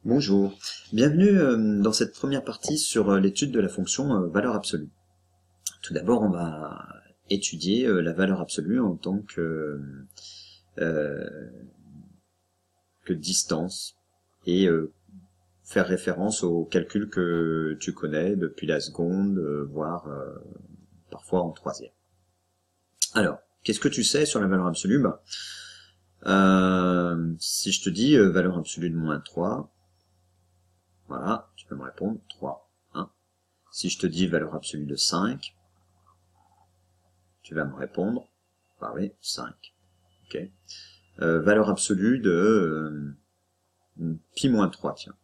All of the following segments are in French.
Bonjour, bienvenue dans cette première partie sur l'étude de la fonction valeur absolue. Tout d'abord, on va étudier la valeur absolue en tant que distance et faire référence aux calculs que tu connais depuis la seconde, voire parfois en troisième. Alors, qu'est-ce que tu sais sur la valeur absolue? Si je te dis valeur absolue de moins 3, voilà, tu peux me répondre 3. Hein. Si je te dis valeur absolue de 5, tu vas me répondre, bah oui, 5. Ok. Valeur absolue de pi moins 3, tiens.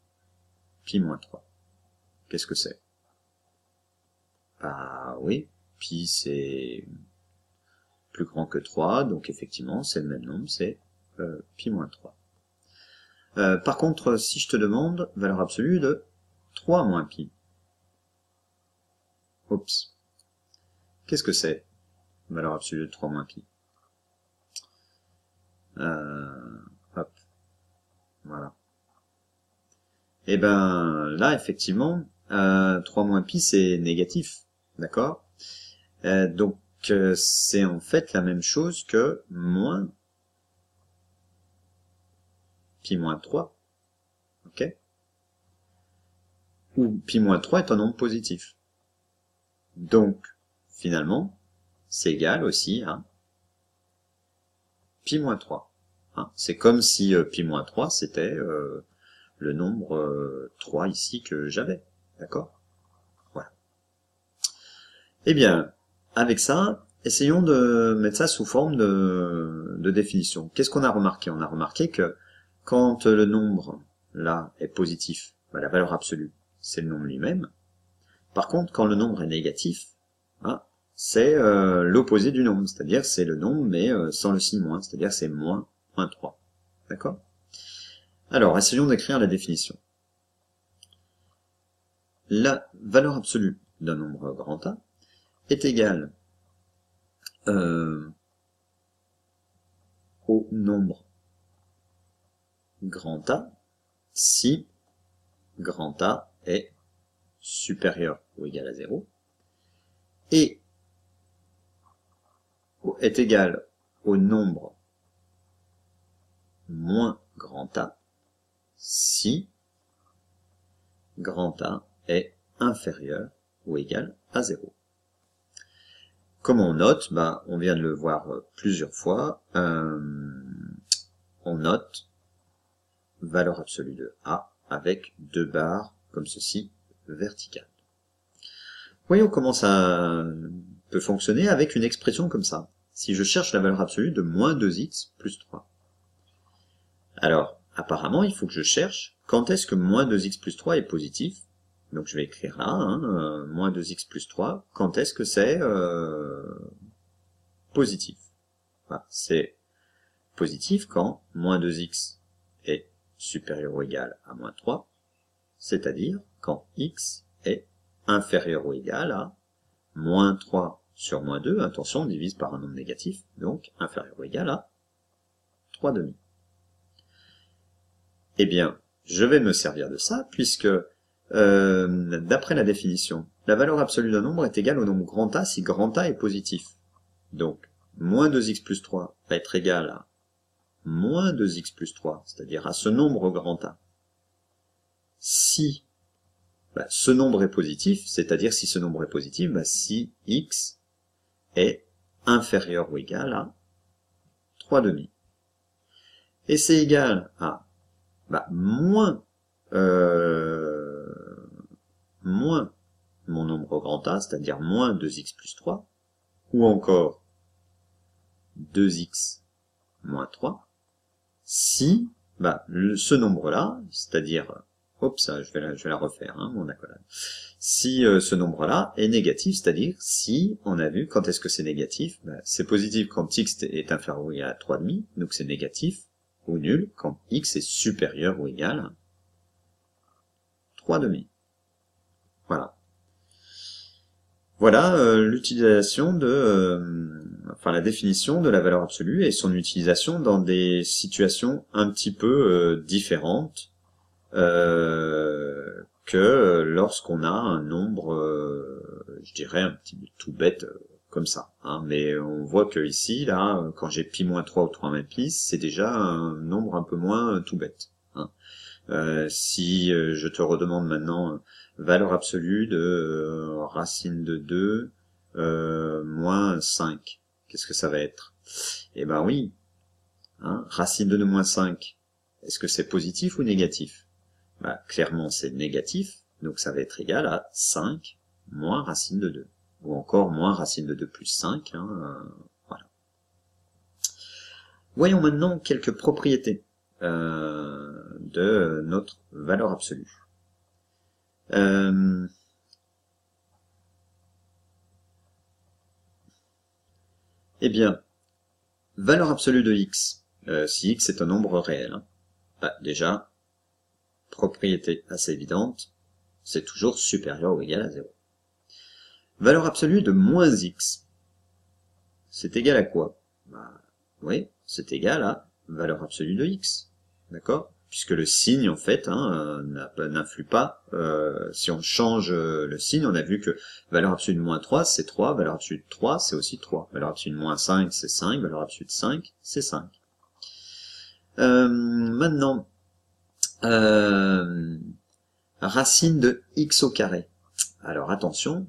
Pi moins 3. Qu'est-ce que c'est? Bah oui, pi c'est plus grand que 3, donc effectivement c'est le même nombre, c'est pi moins 3. Par contre, si je te demande valeur absolue de 3 moins pi, oups, qu'est-ce que c'est, valeur absolue de 3 moins pi? Hop, voilà. Et ben là, effectivement, 3 moins pi, c'est négatif, d'accord? Donc, c'est en fait la même chose que moins pi moins 3, ok? Où pi moins 3 est un nombre positif. Donc, finalement, c'est égal aussi à pi moins 3. Hein, c'est comme si pi moins 3, c'était le nombre 3 ici que j'avais. D'accord? Voilà. Eh bien, avec ça, essayons de mettre ça sous forme de définition. Qu'est-ce qu'on a remarqué? On a remarqué que quand le nombre, là, est positif, bah, la valeur absolue, c'est le nombre lui-même. Par contre, quand le nombre est négatif, hein, c'est l'opposé du nombre, c'est-à-dire c'est le nombre, mais sans le signe moins, c'est-à-dire c'est moins 3. D'accord? Alors, essayons d'écrire la définition. La valeur absolue d'un nombre grand A est égale au nombre grand A si grand A est supérieur ou égal à 0 et est égal au nombre moins grand A si grand A est inférieur ou égal à 0. Comme on note, on vient de le voir plusieurs fois, on note valeur absolue de A avec 2 barres comme ceci, verticales. Voyons comment ça peut fonctionner avec une expression comme ça. Si je cherche la valeur absolue de moins 2x plus 3. Alors, apparemment, il faut que je cherche quand est-ce que moins 2x plus 3 est positif. Donc je vais écrire là, hein, moins 2x plus 3, quand est-ce que c'est positif? Voilà, c'est positif quand moins 2x est supérieur ou égal à moins 3, c'est-à-dire quand x est inférieur ou égal à moins 3 sur moins 2, attention, on divise par un nombre négatif, donc inférieur ou égal à 3/2. Eh bien, je vais me servir de ça, puisque d'après la définition, la valeur absolue d'un nombre est égale au nombre grand A si grand A est positif. Donc, moins 2x plus 3 va être égal à moins 2x plus 3, c'est-à-dire à ce nombre grand A. Si ce nombre est positif, c'est-à-dire si ce nombre est positif, si x est inférieur ou égal à 3/2. Et c'est égal à moins mon nombre grand A, c'est-à-dire moins 2x plus 3, ou encore 2x moins 3, si ce nombre-là, c'est-à-dire, je vais la refaire, hein, mon accolade, si ce nombre-là est négatif, c'est-à-dire si, on a vu, quand est-ce que c'est négatif, c'est positif quand x est inférieur ou égal à 3/2, donc c'est négatif, ou nul, quand x est supérieur ou égal à 3/2. Voilà. Voilà l'utilisation la définition de la valeur absolue et son utilisation dans des situations un petit peu différentes que lorsqu'on a un nombre, je dirais un petit peu tout bête, comme ça. Hein. Mais on voit que ici, là, quand j'ai pi-3 ou 3-pi, c'est déjà un nombre un peu moins tout bête. Hein. Si je te redemande maintenant valeur absolue de racine de 2 moins 5, qu'est-ce que ça va être? Eh ben oui, hein, racine de 2 moins 5, est-ce que c'est positif ou négatif? Bah, clairement c'est négatif, donc ça va être égal à 5 moins racine de 2, ou encore moins racine de 2 plus 5, hein, voilà. Voyons maintenant quelques propriétés de notre valeur absolue. Eh bien, valeur absolue de x, si x est un nombre réel, hein, bah, déjà, propriété assez évidente, c'est toujours supérieur ou égal à 0. Valeur absolue de moins x, c'est égal à quoi? Bah, oui, c'est égal à valeur absolue de x, d'accord? Puisque le signe, en fait, hein, n'influe pas. Si on change le signe, on a vu que valeur absolue de moins 3, c'est 3, valeur absolue de 3, c'est aussi 3. Valeur absolue de moins 5, c'est 5, valeur absolue de 5, c'est 5. Maintenant, racine de x au carré. Alors attention,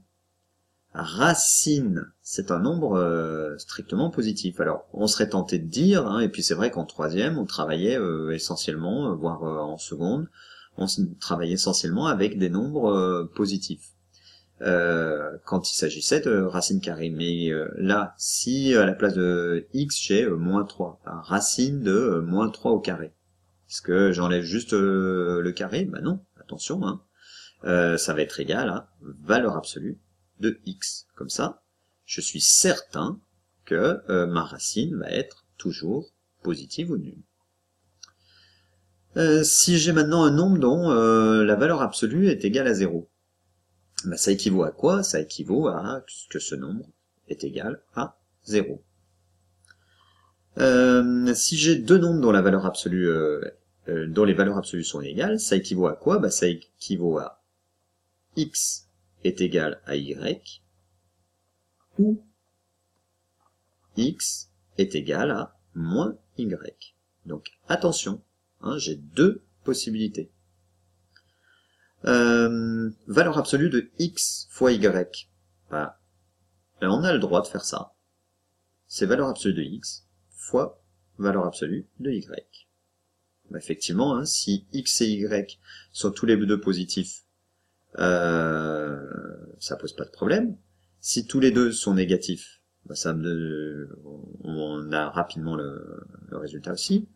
racine, c'est un nombre strictement positif. Alors, on serait tenté de dire, hein, et puis c'est vrai qu'en troisième, on travaillait essentiellement, voire en seconde, on travaillait essentiellement avec des nombres positifs. Quand il s'agissait de racine carrée. Mais là, si à la place de x, j'ai moins 3, racine de moins 3 au carré. Est-ce que j'enlève juste le carré? Ben non, attention, hein. Ça va être égal à valeur absolue de x. Comme ça, je suis certain que ma racine va être toujours positive ou nulle. Si j'ai maintenant un nombre dont la valeur absolue est égale à 0, ben ça équivaut à quoi? Ça équivaut à que ce nombre est égal à 0. Si j'ai deux nombres dont la valeur absolue, dont les valeurs absolues sont égales, ça équivaut à quoi? Ben ça équivaut à x est égal à y, ou x est égal à moins y. Donc attention, hein, j'ai deux possibilités. Valeur absolue de x fois y. Bah, on a le droit de faire ça. C'est valeur absolue de x fois valeur absolue de y. Bah, effectivement, hein, si x et y sont tous les deux positifs, ça pose pas de problème. Si tous les deux sont négatifs, bah on a rapidement le résultat aussi.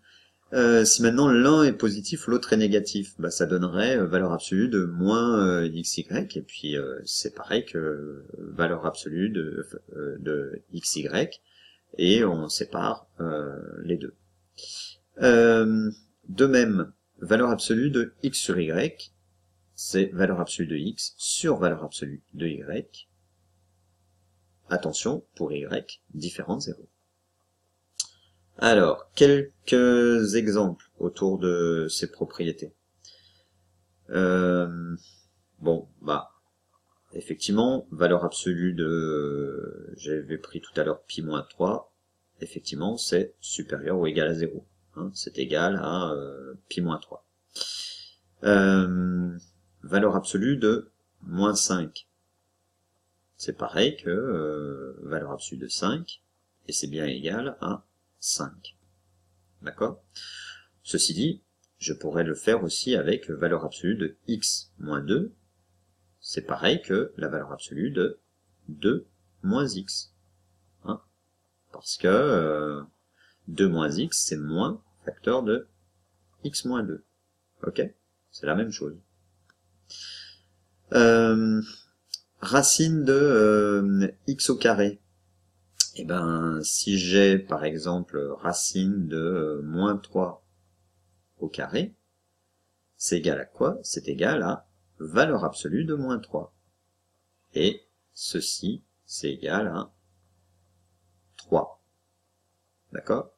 Si maintenant l'un est positif, l'autre est négatif, bah ça donnerait valeur absolue de moins xy, et puis c'est pareil que valeur absolue de xy, et on sépare les deux. De même, valeur absolue de x sur y, c'est valeur absolue de x sur valeur absolue de y. Attention, pour y, différent de 0. Alors, quelques exemples autour de ces propriétés. Bon, bah, effectivement, valeur absolue de, j'avais pris tout à l'heure pi-3, effectivement, c'est supérieur ou égal à 0. Hein, c'est égal à pi-3. Valeur absolue de moins 5. C'est pareil que valeur absolue de 5, et c'est bien égal à 5. D'accord? Ceci dit, je pourrais le faire aussi avec valeur absolue de x moins 2. C'est pareil que la valeur absolue de 2 moins x. Hein? Parce que 2 moins x, c'est moins facteur de x moins 2. Ok? C'est la même chose. Racine de x au carré. Eh ben, si j'ai par exemple racine de moins 3 au carré, c'est égal à quoi? C'est égal à valeur absolue de moins 3. Et ceci, c'est égal à 3. D'accord?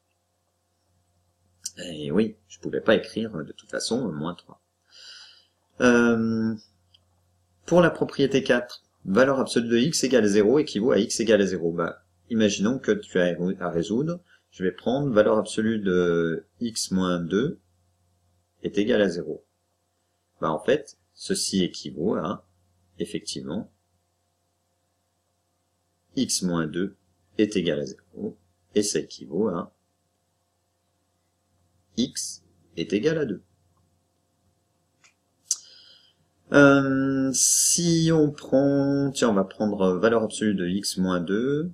Et oui, je pouvais pas écrire de toute façon moins 3. Pour la propriété 4, valeur absolue de x égale 0 équivaut à x égale 0. Bah, imaginons que tu as à résoudre. Je vais prendre valeur absolue de x moins 2 est égal à 0. Bah, en fait, ceci équivaut à, effectivement, x moins 2 est égal à 0. Et ça équivaut à x est égal à 2. Si on prend, tiens, on va prendre valeur absolue de x moins 2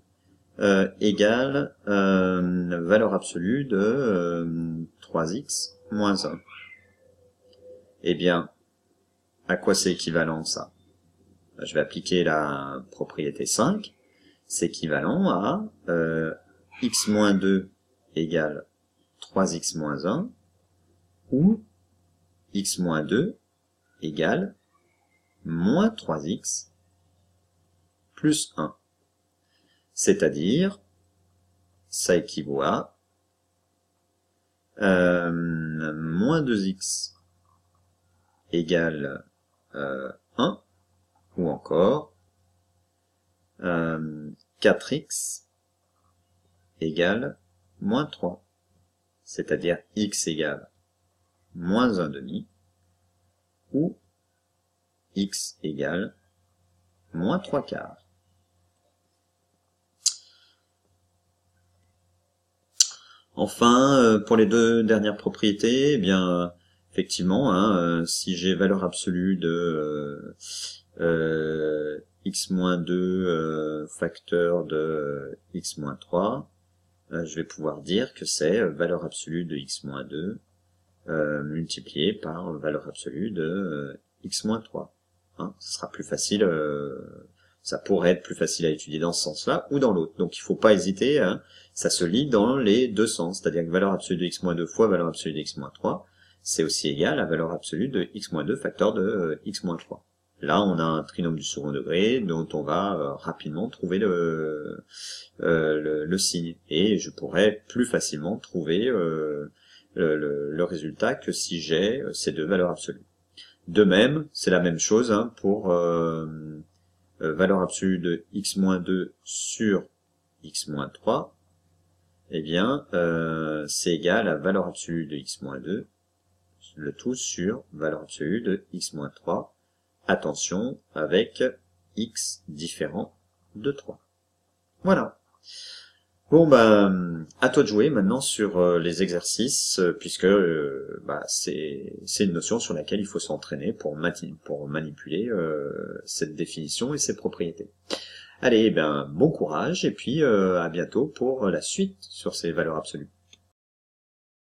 égale valeur absolue de 3x moins 1. Eh bien, à quoi c'est équivalent ça? Je vais appliquer la propriété 5. C'est équivalent à x moins 2 égale 3x moins 1 ou x moins 2 égale moins 3x plus 1. C'est-à-dire, ça équivaut à moins 2x égale 1, ou encore 4x égale moins 3. C'est-à-dire x égale moins 1 demi, ou x égale moins 3 quarts. Enfin, pour les deux dernières propriétés, eh bien, effectivement, hein, si j'ai valeur absolue de x moins 2 facteur de x moins 3, je vais pouvoir dire que c'est valeur absolue de x moins 2 multiplié par valeur absolue de x moins 3. Hein, ce sera plus facile, ça pourrait être plus facile à étudier dans ce sens-là ou dans l'autre. Donc il faut pas hésiter, hein, ça se lit dans les deux sens, c'est-à-dire que valeur absolue de x moins 2 fois valeur absolue de x moins 3, c'est aussi égal à valeur absolue de x moins 2 facteur de x moins 3. Là, on a un trinôme du second degré dont on va rapidement trouver le signe. Et je pourrais plus facilement trouver le résultat que si j'ai ces deux valeurs absolues. De même, c'est la même chose hein, pour valeur absolue de x moins 2 sur x moins 3. Eh bien, c'est égal à valeur absolue de x moins 2, le tout sur valeur absolue de x moins 3. Attention, avec x différent de 3. Voilà. Bon, ben, à toi de jouer maintenant sur les exercices, puisque c'est une notion sur laquelle il faut s'entraîner pour manipuler cette définition et ses propriétés. Allez, ben, bon courage, et puis à bientôt pour la suite sur ces valeurs absolues.